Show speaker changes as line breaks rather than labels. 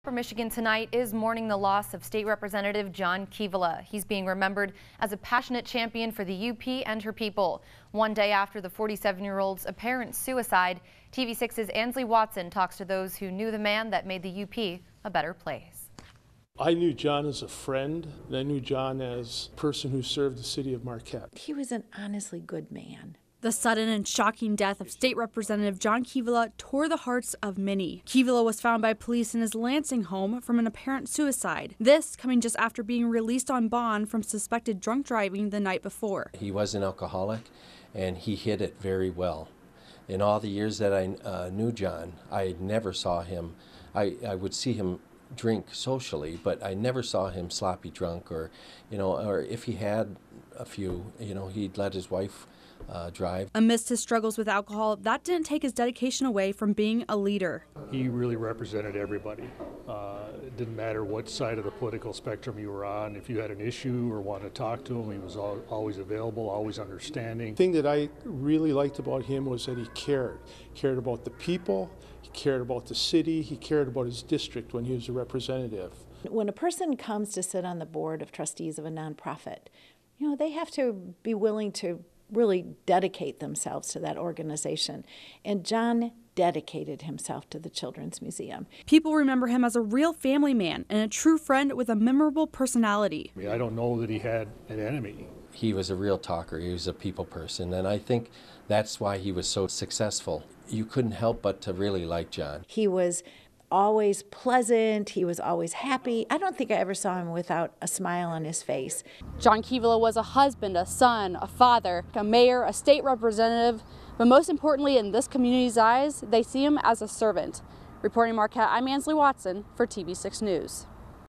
For Michigan tonight is mourning the loss of State Representative John Kivela. He's being remembered as a passionate champion for the UP and her people. One day after the 47-year-old's apparent suicide, TV6's Ansley Watson talks to those who knew the man that made the UP a better place.
I knew John as a friend, and I knew John as a person who served the city of Marquette.
He was an honestly good man.
The sudden and shocking death of State Representative John Kivela tore the hearts of many. Kivela was found by police in his Lansing home from an apparent suicide. This coming just after being released on bond from suspected drunk driving the night before.
He was an alcoholic, and he hid it very well. In all the years that I knew John, I never saw him. I would see him drink socially, but I never saw him sloppy drunk, or if he had a few, he'd let his wife drive.
Amidst his struggles with alcohol, that didn't take his dedication away from being a leader.
He really represented everybody. It didn't matter what side of the political spectrum you were on. If you had an issue or wanted to talk to him, he was always available, always understanding.
The thing that I really liked about him was that he cared about the people, he cared about the city, he cared about his district when he was a representative.
When a person comes to sit on the board of trustees of a nonprofit, they have to be willing to really dedicate themselves to that organization. And John dedicated himself to the Children's Museum.
People remember him as a real family man and a true friend with a memorable personality.
I don't know that he had an enemy.
He was a real talker. He was a people person, and I think that's why he was so successful. You couldn't help but to really like John.
He was always pleasant. He was always happy. I don't think I ever saw him without a smile on his face.
John Kivela was a husband, a son, a father, a mayor, a state representative, but most importantly in this community's eyes, they see him as a servant. Reporting Marquette, I'm Ansley Watson for TV6 News.